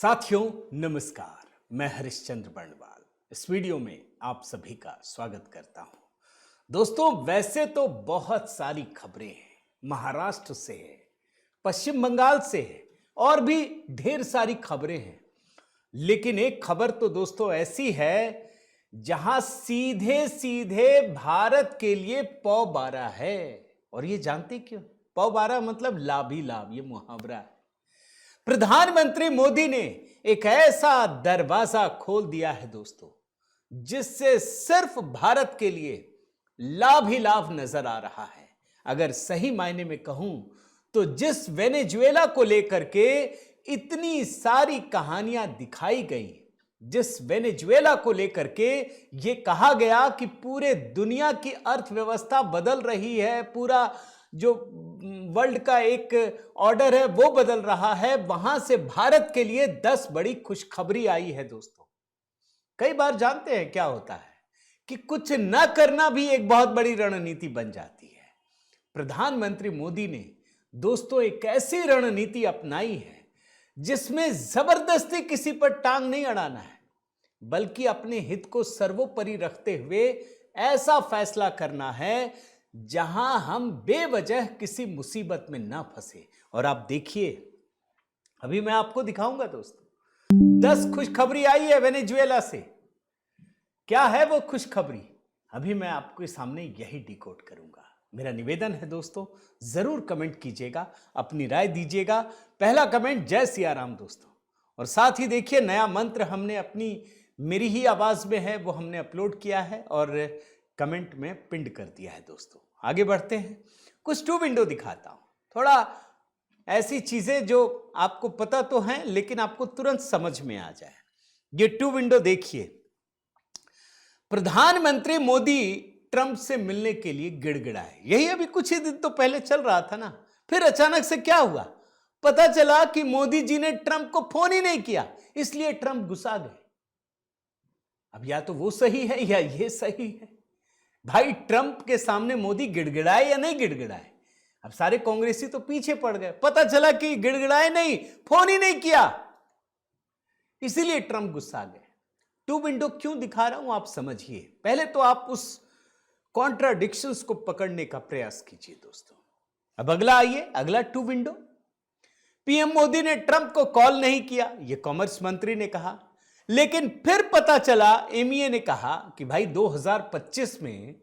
साथियों नमस्कार, मैं हरिश्चंद्र बर्णवाल इस वीडियो में आप सभी का स्वागत करता हूं। दोस्तों वैसे तो बहुत सारी खबरें हैं, महाराष्ट्र से है, पश्चिम बंगाल से है और भी ढेर सारी खबरें हैं। लेकिन एक खबर तो दोस्तों ऐसी है जहां सीधे सीधे भारत के लिए पौ बारह है। और ये जानते क्यों? पौ बारह मतलब लाभ ही लाभ, ये मुहावरा है। प्रधानमंत्री मोदी ने एक ऐसा दरवाजा खोल दिया है दोस्तों, जिससे सिर्फ भारत के लिए लाभ ही लाभ नजर आ रहा है। अगर सही मायने में कहूं तो जिस वेनेजुएला को लेकर के इतनी सारी कहानियां दिखाई गई, जिस वेनेजुएला को लेकर के यह कहा गया कि पूरे दुनिया की अर्थव्यवस्था बदल रही है, पूरा जो वर्ल्ड का एक ऑर्डर है वो बदल रहा है, वहां से भारत के लिए 10 बड़ी खुशखबरी आई है दोस्तों। कई बार जानते हैं क्या होता है कि कुछ न करना भी एक बहुत बड़ी रणनीति बन जाती है। प्रधानमंत्री मोदी ने दोस्तों एक ऐसी रणनीति अपनाई है जिसमें जबरदस्ती किसी पर टांग नहीं अड़ाना है, बल्कि अपने हित को सर्वोपरि रखते हुए ऐसा फैसला करना है जहां हम बेवजह किसी मुसीबत में ना फंसे। और आप देखिए, अभी मैं आपको दिखाऊंगा दोस्तों 10 खुशखबरी आई है वेनेजुएला से। क्या है वो खुशखबरी? अभी मैं आपके सामने यही डिकोड करूंगा। मेरा निवेदन है दोस्तों, जरूर कमेंट कीजिएगा, अपनी राय दीजिएगा। पहला कमेंट जय सिया राम दोस्तों। और साथ ही देखिए, नया मंत्र हमने अपनी मेरी ही आवाज में है, वो हमने अपलोड किया है और कमेंट में पिंड कर दिया है दोस्तों। आगे बढ़ते हैं, कुछ टू विंडो दिखाता हूं, थोड़ा ऐसी चीजें जो आपको पता तो हैं लेकिन आपको तुरंत समझ में आ जाए। ये टू विंडो देखिए। प्रधानमंत्री मोदी ट्रंप से मिलने के लिए गिड़गिड़ाए, यही अभी कुछ ही दिन तो पहले चल रहा था ना। फिर अचानक से क्या हुआ? पता चला कि मोदी जी ने ट्रंप को फोन ही नहीं किया, इसलिए ट्रंप गुस्सा गए। अब या तो वो सही है या ये सही है। भाई, ट्रंप के सामने मोदी गिड़गिड़ाए या नहीं गिड़गिड़ाए? अब सारे कांग्रेसी तो पीछे पड़ गए। पता चला कि गिड़गिड़ाए नहीं, फोन ही नहीं किया, इसीलिए ट्रंप गुस्सा गए। टू विंडो क्यों दिखा रहा हूं आप समझिए। पहले तो आप उस कॉन्ट्राडिक्शंस को पकड़ने का प्रयास कीजिए दोस्तों। अब अगला आइए, अगला टू विंडो। पीएम मोदी ने ट्रंप को कॉल नहीं किया, यह कॉमर्स मंत्री ने कहा। लेकिन फिर पता चला, एमईए ने कहा कि भाई 2025 में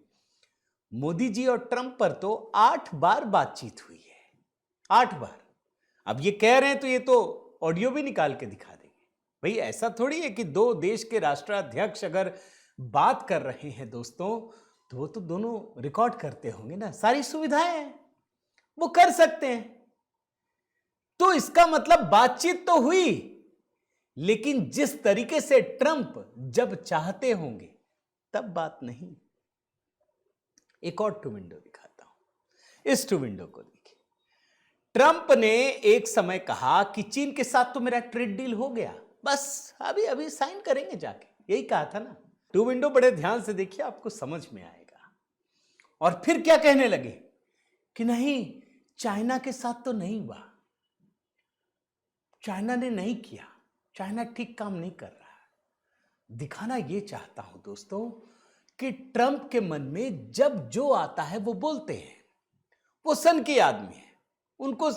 मोदी जी और ट्रंप पर तो 8 बार बातचीत हुई है, 8 बार। अब ये कह रहे हैं तो ये तो ऑडियो भी निकाल के दिखा देंगे। भाई ऐसा थोड़ी है कि दो देश के राष्ट्राध्यक्ष अगर बात कर रहे हैं दोस्तों, तो वो तो दोनों रिकॉर्ड करते होंगे ना, सारी सुविधाएं हैं, वो कर सकते हैं। तो इसका मतलब बातचीत तो हुई, लेकिन जिस तरीके से ट्रंप जब चाहते होंगे तब बात नहीं। एक और टू विंडो दिखाता हूं, इस टू विंडो को देखिए। ट्रंप ने एक समय कहा कि चीन के साथ तो मेरा ट्रेड डील हो गया, बस अभी अभी साइन करेंगे जाके, यही कहा था ना। टू विंडो बड़े ध्यान से देखिए, आपको समझ में आएगा। और फिर क्या कहने लगे कि नहीं, चाइना के साथ तो नहीं हुआ, चाइना ने नहीं किया, चाइना ठीक काम नहीं कर रहा है। दिखाना यह चाहता हूं दोस्तों कि ट्रंप के मन में जब जो आता है वो बोलते हैं। वो सन के आदमी है, उनको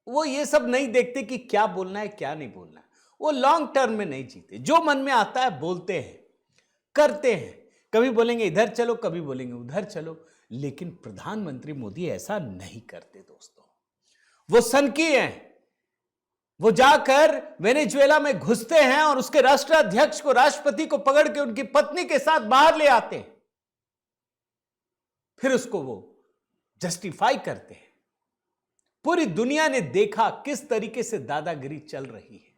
वो ये सब नहीं देखते कि क्या बोलना है क्या नहीं बोलना है। वो लॉन्ग टर्म में नहीं जीते, जो मन में आता है बोलते हैं, करते हैं। कभी बोलेंगे इधर चलो, कभी बोलेंगे उधर चलो। लेकिन प्रधानमंत्री मोदी ऐसा नहीं करते दोस्तों। वो सन की हैं, वो जाकर वेनेजुएला में घुसते हैं और उसके राष्ट्राध्यक्ष को, राष्ट्रपति को पकड़ के उनकी पत्नी के साथ बाहर ले आते हैं। फिर उसको वो जस्टिफाई करते हैं। पूरी दुनिया ने देखा किस तरीके से दादागिरी चल रही है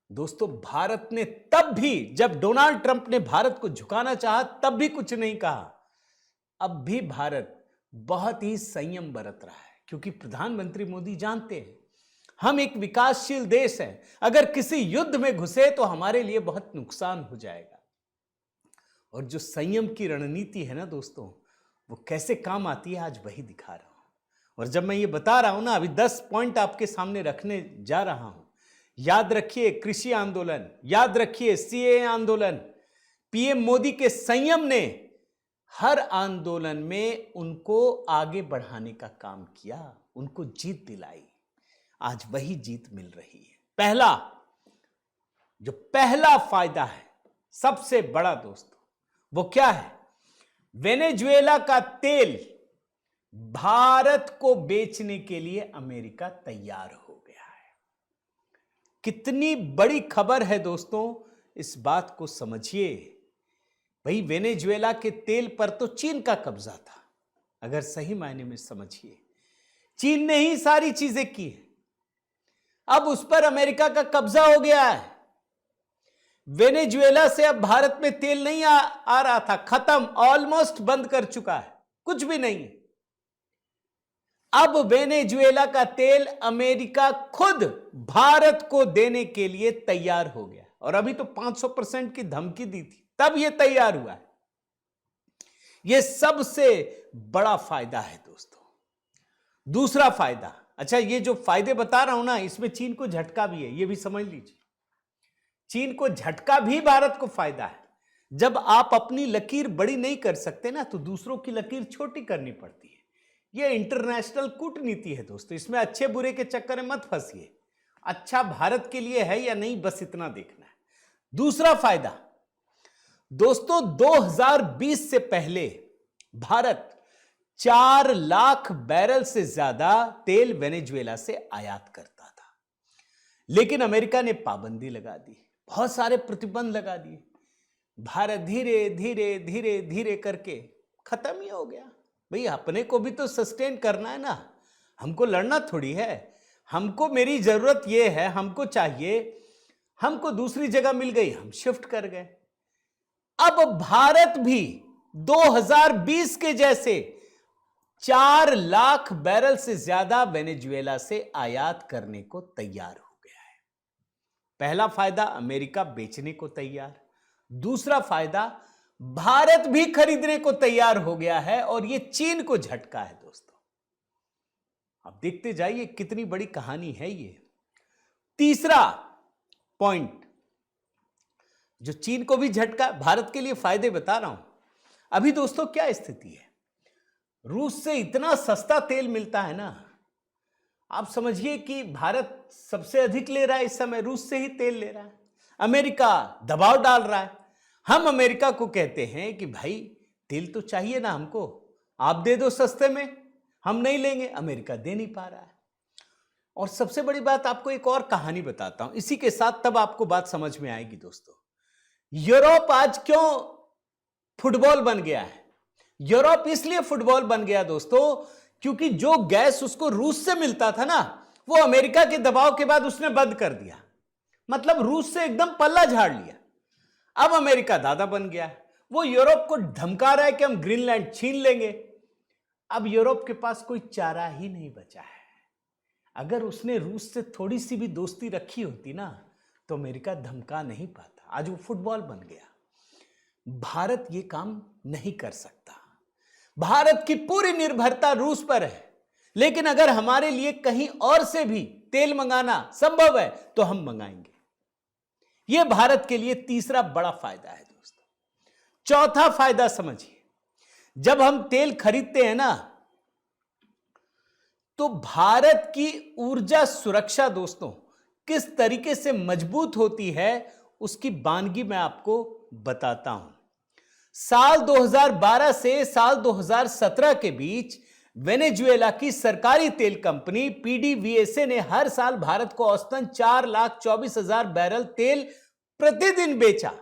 दोस्तों। भारत ने तब भी, जब डोनाल्ड ट्रंप ने भारत को झुकाना चाहा, तब भी कुछ नहीं कहा। अब भी भारत बहुत ही संयम बरत रहा है, क्योंकि प्रधानमंत्री मोदी जानते हैं हम एक विकासशील देश हैं, अगर किसी युद्ध में घुसे तो हमारे लिए बहुत नुकसान हो जाएगा। और जो संयम की रणनीति है ना दोस्तों, वो कैसे काम आती है आज वही दिखा रहा हूं। और जब मैं ये बता रहा हूं ना, अभी 10 पॉइंट आपके सामने रखने जा रहा हूं, याद रखिए कृषि आंदोलन, याद रखिए सीएए आंदोलन, पीएम मोदी के संयम ने हर आंदोलन में उनको आगे बढ़ाने का काम किया, उनको जीत दिलाई। आज वही जीत मिल रही है। पहला फायदा है सबसे बड़ा दोस्तों, वो क्या है? वेनेजुएला का तेल भारत को बेचने के लिए अमेरिका तैयार हो गया है। कितनी बड़ी खबर है दोस्तों, इस बात को समझिए। भाई वेनेजुएला के तेल पर तो चीन का कब्जा था, अगर सही मायने में समझिए। चीन ने ही सारी चीजें की है, अब उस पर अमेरिका का कब्जा हो गया है। वेनेजुएला से अब भारत में तेल नहीं आ रहा था, खत्म, ऑलमोस्ट बंद कर चुका है, कुछ भी नहीं है। अब वेनेजुएला का तेल अमेरिका खुद भारत को देने के लिए तैयार हो गया, और अभी तो 500% की धमकी दी थी, तब यह तैयार हुआ है। यह सबसे बड़ा फायदा है दोस्तों। दूसरा फायदा, अच्छा ये जो फायदे बता रहा हूं ना, इसमें चीन को झटका भी है, यह भी समझ लीजिए। चीन को झटका भी भारत को फायदा है। जब आप अपनी लकीर बड़ी नहीं कर सकते ना, तो दूसरों की लकीर छोटी करनी पड़ती है। यह इंटरनेशनल कूटनीति है दोस्तों, इसमें अच्छे बुरे के चक्कर में मत फंसिए। अच्छा भारत के लिए है या नहीं, बस इतना देखना है। दूसरा फायदा दोस्तों, 2020 से पहले भारत 4 लाख बैरल से ज्यादा तेल वेनेजुएला से आयात करता था, लेकिन अमेरिका ने पाबंदी लगा दी, बहुत सारे प्रतिबंध लगा दिए। भारत धीरे धीरे धीरे धीरे करके खत्म ही हो गया। भाई अपने को भी तो सस्टेन करना है ना, हमको लड़ना थोड़ी है। हमको, मेरी जरूरत यह है, हमको चाहिए, हमको दूसरी जगह मिल गई, हम शिफ्ट कर गए। अब भारत भी 2020 के जैसे 4 लाख बैरल से ज्यादा वेनेजुएला से आयात करने को तैयार हो गया है। पहला फायदा, अमेरिका बेचने को तैयार। दूसरा फायदा, भारत भी खरीदने को तैयार हो गया है, और यह चीन को झटका है दोस्तों। अब देखते जाइए कितनी बड़ी कहानी है ये। तीसरा पॉइंट, जो चीन को भी झटका, भारत के लिए फायदे बता रहा हूं। अभी दोस्तों क्या स्थिति है, रूस से इतना सस्ता तेल मिलता है ना, आप समझिए कि भारत सबसे अधिक ले रहा है इस समय, रूस से ही तेल ले रहा है। अमेरिका दबाव डाल रहा है। हम अमेरिका को कहते हैं कि भाई तेल तो चाहिए ना हमको, आप दे दो सस्ते में, हम नहीं लेंगे। अमेरिका दे नहीं पा रहा है। और सबसे बड़ी बात, आपको एक और कहानी बताता हूं इसी के साथ, तब आपको बात समझ में आएगी दोस्तों। यूरोप आज क्यों फुटबॉल बन गया है? यूरोप इसलिए फुटबॉल बन गया दोस्तों, क्योंकि जो गैस उसको रूस से मिलता था ना, वो अमेरिका के दबाव के बाद उसने बंद कर दिया। मतलब रूस से एकदम पल्ला झाड़ लिया। अब अमेरिका दादा बन गया है। वो यूरोप को धमका रहा है कि हम ग्रीनलैंड छीन लेंगे। अब यूरोप के पास कोई चारा ही नहीं बचा है। अगर उसने रूस से थोड़ी सी भी दोस्ती रखी होती ना, तो अमेरिका धमका नहीं पाता। आज वो फुटबॉल बन गया। भारत ये काम नहीं कर सकता। भारत की पूरी निर्भरता रूस पर है, लेकिन अगर हमारे लिए कहीं और से भी तेल मंगाना संभव है तो हम मंगाएंगे। यह भारत के लिए तीसरा बड़ा फायदा है दोस्तों। चौथा फायदा समझिए, जब हम तेल खरीदते हैं ना, तो भारत की ऊर्जा सुरक्षा दोस्तों किस तरीके से मजबूत होती है, उसकी वानगी मैं आपको बताता हूं। साल 2012 से साल 2017 के बीच वेनेजुएला की सरकारी तेल कंपनी पीडीवीएसए ने हर साल भारत को औसतन 4,24,000 बैरल तेल प्रतिदिन बेचा।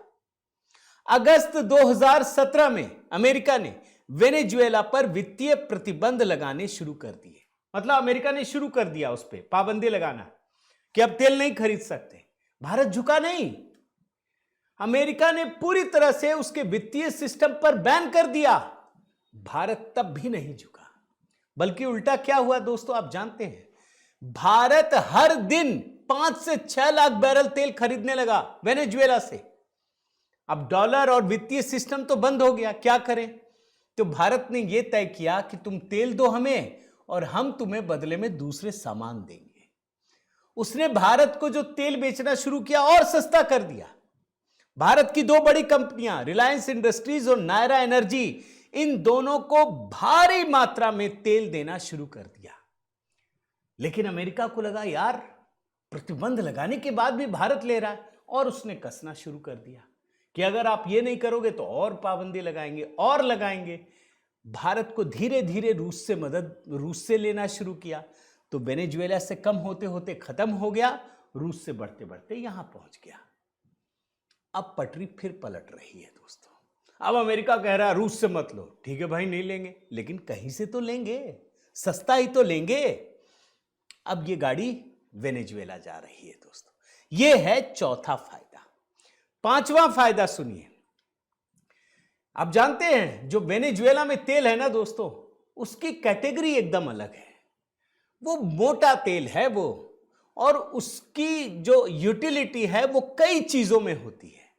अगस्त 2017 में अमेरिका ने वेनेजुएला पर वित्तीय प्रतिबंध लगाने शुरू कर दिए। मतलब अमेरिका ने शुरू कर दिया उस पर पाबंदी लगाना कि अब तेल नहीं खरीद सकते। भारत झुका नहीं। अमेरिका ने पूरी तरह से उसके वित्तीय सिस्टम पर बैन कर दिया। भारत तब भी नहीं झुका, बल्कि उल्टा क्या हुआ दोस्तों आप जानते हैं? भारत हर दिन 5 से 6 लाख बैरल तेल खरीदने लगा वेनेजुएला से। अब डॉलर और वित्तीय सिस्टम तो बंद हो गया, क्या करें? तो भारत ने यह तय किया कि तुम तेल दो हमें और हम तुम्हें बदले में दूसरे सामान देंगे। उसने भारत को जो तेल बेचना शुरू किया और सस्ता कर दिया। भारत की दो बड़ी कंपनियां रिलायंस इंडस्ट्रीज और नायरा एनर्जी, इन दोनों को भारी मात्रा में तेल देना शुरू कर दिया। लेकिन अमेरिका को लगा यार प्रतिबंध लगाने के बाद भी भारत ले रहा है, और उसने कसना शुरू कर दिया कि अगर आप ये नहीं करोगे तो और पाबंदी लगाएंगे और लगाएंगे। भारत को धीरे धीरे रूस से लेना शुरू किया, तो वेनेजुएला से कम होते होते खत्म हो गया, रूस से बढ़ते बढ़ते यहां पहुंच गया। अब पटरी फिर पलट रही है दोस्तों। अब अमेरिका कह रहा है रूस से मत लो, ठीक है भाई नहीं लेंगे, लेकिन कहीं से तो लेंगे, सस्ता ही तो लेंगे। अब ये गाड़ी वेनेजुएला जा रही है दोस्तों। ये है चौथा फायदा। पांचवा फायदा सुनिए। आप जानते हैं जो वेनेजुएला में तेल है ना दोस्तों, उसकी कैटेगरी एकदम अलग है। वो मोटा तेल है वो, और उसकी जो यूटिलिटी है वो कई चीजों में होती है।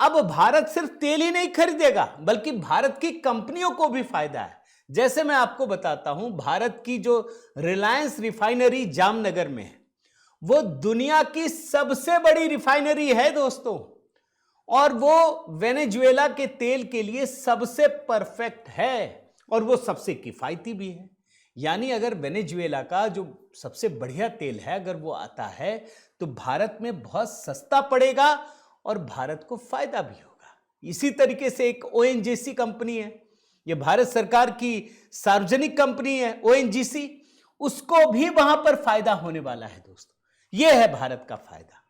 अब भारत सिर्फ तेल ही नहीं खरीदेगा, बल्कि भारत की कंपनियों को भी फायदा है। जैसे मैं आपको बताता हूं, भारत की जो रिलायंस रिफाइनरी जामनगर में है, वो दुनिया की सबसे बड़ी रिफाइनरी है दोस्तों, और वो वेनेजुएला के तेल के लिए सबसे परफेक्ट है, और वो सबसे किफायती भी है। यानी अगर वेनेजुएला का जो सबसे बढ़िया तेल है अगर वो आता है, तो भारत में बहुत सस्ता पड़ेगा और भारत को फायदा भी होगा। इसी तरीके से एक ओएनजीसी कंपनी है, ये भारत सरकार की सार्वजनिक कंपनी है ओएनजीसी, उसको भी वहां पर फायदा होने वाला है दोस्तों। यह है भारत का फायदा।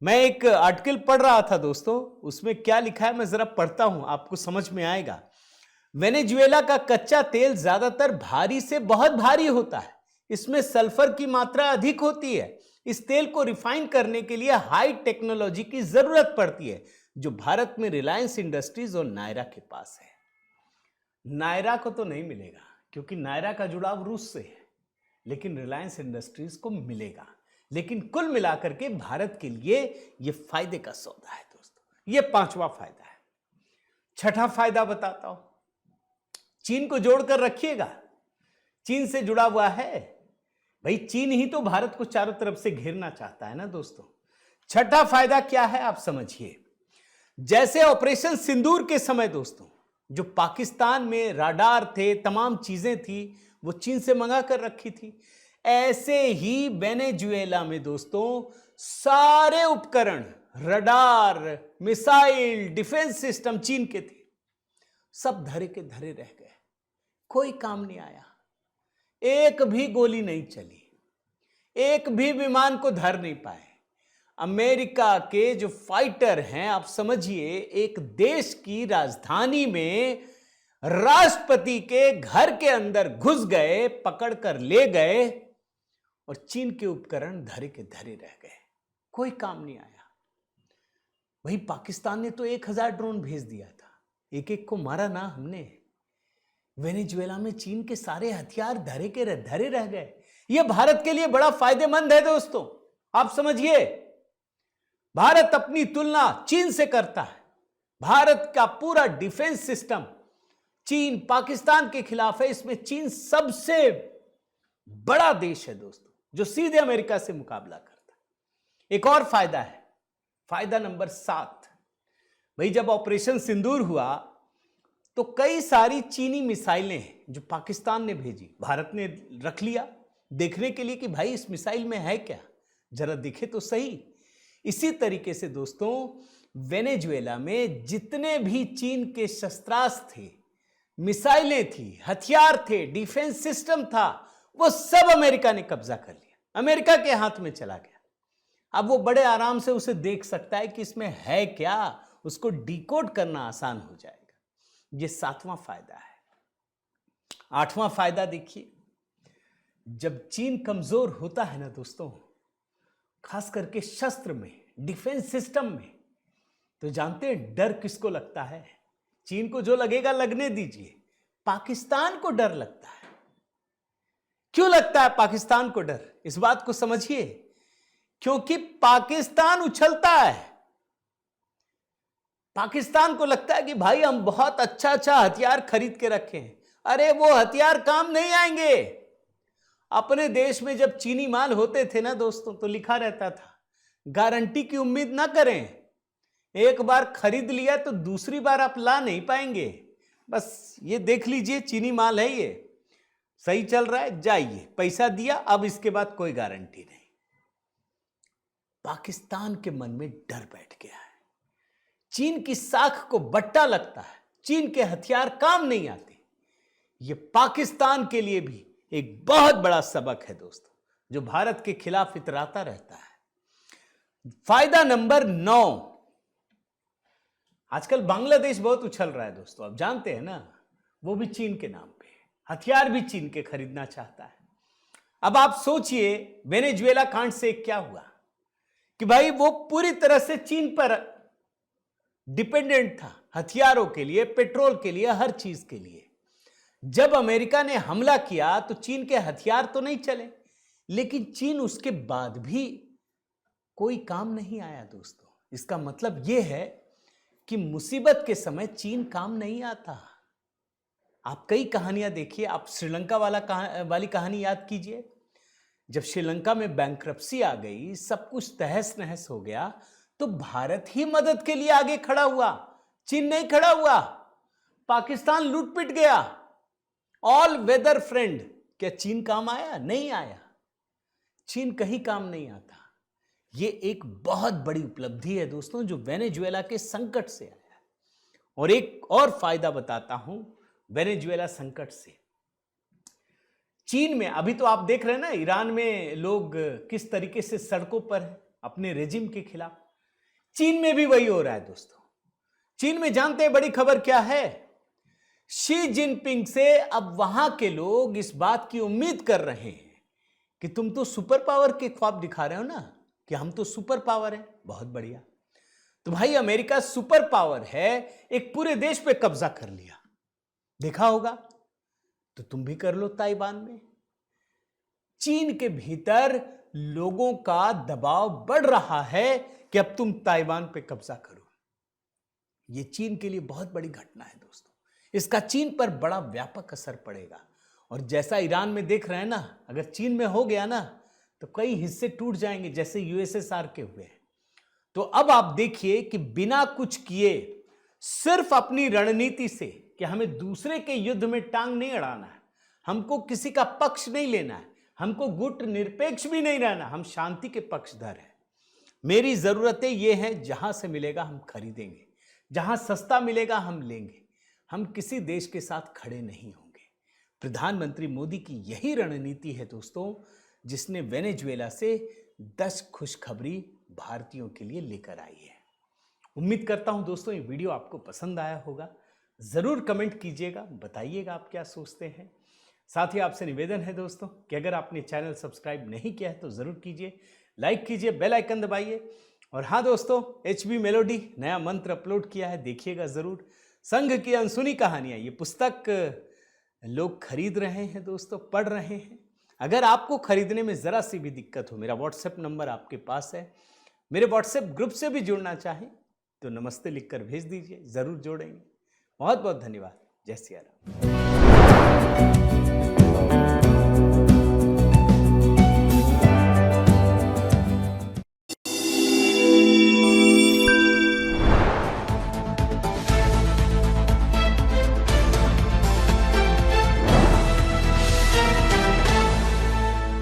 मैं एक आर्टिकल पढ़ रहा था दोस्तों, उसमें क्या लिखा है मैं जरा पढ़ता हूं, आपको समझ में आएगा। वेनेजुएला का कच्चा तेल ज्यादातर भारी से बहुत भारी होता है, इसमें सल्फर की मात्रा अधिक होती है। इस तेल को रिफाइन करने के लिए हाई टेक्नोलॉजी की जरूरत पड़ती है, जो भारत में रिलायंस इंडस्ट्रीज और नायरा के पास है। नायरा को तो नहीं मिलेगा क्योंकि नायरा का जुड़ाव रूस से है, लेकिन रिलायंस इंडस्ट्रीज को मिलेगा। लेकिन कुल मिलाकर के भारत के लिए यह फायदे का सौदा है दोस्तों। यह पांचवा फायदा है। छठा फायदा बताता हूं, चीन को जोड़कर रखिएगा। चीन से जुड़ा हुआ है भाई, चीन ही तो भारत को चारों तरफ से घेरना चाहता है ना दोस्तों। छठा फायदा क्या है आप समझिए। जैसे ऑपरेशन सिंदूर के समय दोस्तों, जो पाकिस्तान में राडार थे, तमाम चीजें थी, वो चीन से मंगा कर रखी थी, ऐसे ही वेनेजुएला में दोस्तों सारे उपकरण, रडार, मिसाइल, डिफेंस सिस्टम चीन के थे। सब धरे के धरे रह गए, कोई काम नहीं आया, एक भी गोली नहीं चली, एक भी विमान को धर नहीं पाए। अमेरिका के जो फाइटर हैं, आप समझिए, एक देश की राजधानी में राष्ट्रपति के घर के अंदर घुस गए, पकड़ कर ले गए, और चीन के उपकरण धरे के धरे रह गए, कोई काम नहीं आया। वही पाकिस्तान ने तो 1000 ड्रोन भेज दिया था, एक एक को मारा ना हमने। वेनेजुएला में चीन के सारे हथियार धरे के धरे रह गए। यह भारत के लिए बड़ा फायदेमंद है दोस्तों। आप समझिए, भारत अपनी तुलना चीन से करता है। भारत का पूरा डिफेंस सिस्टम चीन, पाकिस्तान के खिलाफ है। इसमें चीन सबसे बड़ा देश है दोस्तों, जो सीधे अमेरिका से मुकाबला करता है। एक और फायदा है, फायदा नंबर 7। भाई जब ऑपरेशन सिंदूर हुआ तो कई सारी चीनी मिसाइलें जो पाकिस्तान ने भेजी, भारत ने रख लिया देखने के लिए कि भाई इस मिसाइल में है क्या, जरा दिखे तो सही। इसी तरीके से दोस्तों वेनेजुएला में जितने भी चीन के शस्त्रास्त्र थे, मिसाइलें थी, हथियार थे, डिफेंस सिस्टम था, वो सब अमेरिका ने कब्जा कर लिया, अमेरिका के हाथ में चला गया। अब वो बड़े आराम से उसे देख सकता है कि इसमें है क्या, उसको डिकोड करना आसान हो जाएगा। ये 7वां फायदा है। 8वां फायदा देखिए, जब चीन कमजोर होता है ना दोस्तों, खास करके शस्त्र में, डिफेंस सिस्टम में, तो जानते हैं डर किसको लगता है? चीन को जो लगेगा लगने दीजिए, पाकिस्तान को डर लगता है। क्यों लगता है पाकिस्तान को डर? इस बात को समझिए, क्योंकि पाकिस्तान उछलता है। पाकिस्तान को लगता है कि भाई हम बहुत अच्छा अच्छा हथियार खरीद के रखे हैं। अरे वो हथियार काम नहीं आएंगे। अपने देश में जब चीनी माल होते थे ना दोस्तों, तो लिखा रहता था गारंटी की उम्मीद ना करें, एक बार खरीद लिया तो दूसरी बार आप ला नहीं पाएंगे, बस ये देख लीजिए चीनी माल है, ये सही चल रहा है, जाइए, पैसा दिया, अब इसके बाद कोई गारंटी नहीं। पाकिस्तान के मन में डर बैठ गया है, चीन की साख को बट्टा लगता है, चीन के हथियार काम नहीं आते। ये पाकिस्तान के लिए भी एक बहुत बड़ा सबक है दोस्तों, जो भारत के खिलाफ इतराता रहता है। फायदा नंबर 9, आजकल बांग्लादेश बहुत उछल रहा है दोस्तों, आप जानते हैं ना, वो भी चीन के नाम पे हथियार भी चीन के खरीदना चाहता है। अब आप सोचिए वेनेजुएला कांड से क्या हुआ कि भाई वो पूरी तरह से चीन पर डिपेंडेंट था, हथियारों के लिए, पेट्रोल के लिए, हर चीज के लिए। जब अमेरिका ने हमला किया तो चीन के हथियार तो नहीं चले, लेकिन चीन उसके बाद भी कोई काम नहीं आया दोस्तों। इसका मतलब यह है कि मुसीबत के समय चीन काम नहीं आता। आप कई कहानियां देखिए, आप श्रीलंका वाली कहानी याद कीजिए। जब श्रीलंका में बैंक्रप्सी आ गई, सब कुछ तहस नहस हो गया, तो भारत ही मदद के लिए आगे खड़ा हुआ, चीन नहीं खड़ा हुआ। पाकिस्तान लूट पिट गया, ऑल वेदर फ्रेंड। क्या चीन काम आया? नहीं आया, चीन कहीं काम नहीं आता। यह एक बहुत बड़ी उपलब्धि है दोस्तों, जो वेनेजुएला के संकट से आया। और एक और फायदा बताता हूं वेनेजुएला संकट से। चीन में अभी तो आप देख रहे हैं ना, ईरान में लोग किस तरीके से सड़कों पर हैं अपने रेजिम के खिलाफ। चीन में भी वही हो रहा है दोस्तों। चीन में जानते हैं बड़ी खबर क्या है? शी जिनपिंग से अब वहां के लोग इस बात की उम्मीद कर रहे हैं कि तुम तो सुपर पावर के ख्वाब दिखा रहे हो ना, कि हम तो सुपर पावर है, बहुत बढ़िया। तो भाई अमेरिका सुपर पावर है, एक पूरे देश पे कब्जा कर लिया, देखा होगा, तो तुम भी कर लो ताइवान में। चीन के भीतर लोगों का दबाव बढ़ रहा है कि अब तुम ताइवान पे कब्जा करो। यह चीन के लिए बहुत बड़ी घटना है दोस्तों, इसका चीन पर बड़ा व्यापक असर पड़ेगा। और जैसा ईरान में देख रहे हैं ना, अगर चीन में हो गया ना तो कई हिस्से टूट जाएंगे, जैसे यूएसएसआर के हुए। तो अब आप देखिए कि बिना कुछ किए, सिर्फ अपनी रणनीति से कि हमें दूसरे के युद्ध में टांग नहीं अड़ाना है, हमको किसी का पक्ष नहीं लेना है, हमको गुट निरपेक्ष भी नहीं रहना, हम शांति के पक्षधर हैं। मेरी जरूरतें ये हैं, जहां से मिलेगा हम खरीदेंगे, जहां सस्ता मिलेगा हम लेंगे, हम किसी देश के साथ खड़े नहीं होंगे। प्रधानमंत्री मोदी की यही रणनीति है दोस्तों, जिसने वेनेजुएला से 10 खुशखबरी भारतीयों के लिए लेकर आई है। उम्मीद करता हूं दोस्तों ये वीडियो आपको पसंद आया होगा। जरूर कमेंट कीजिएगा, बताइएगा आप क्या सोचते हैं। साथ ही आपसे निवेदन है दोस्तों कि अगर आपने चैनल सब्सक्राइब नहीं किया है तो जरूर कीजिए, लाइक कीजिए, बेल आइकन दबाइए। और हाँ दोस्तों, HB मेलोडी नया मंत्र अपलोड किया है, देखिएगा जरूर। संघ की अनसुनी कहानियां, ये पुस्तक लोग खरीद रहे हैं दोस्तों, पढ़ रहे हैं। अगर आपको खरीदने में जरा सी भी दिक्कत हो, मेरा व्हाट्सएप नंबर आपके पास है। मेरे व्हाट्सएप ग्रुप से भी जुड़ना चाहें तो नमस्ते लिखकर भेज दीजिए, जरूर जोड़ेंगे। बहुत बहुत धन्यवाद। जय सिया राम।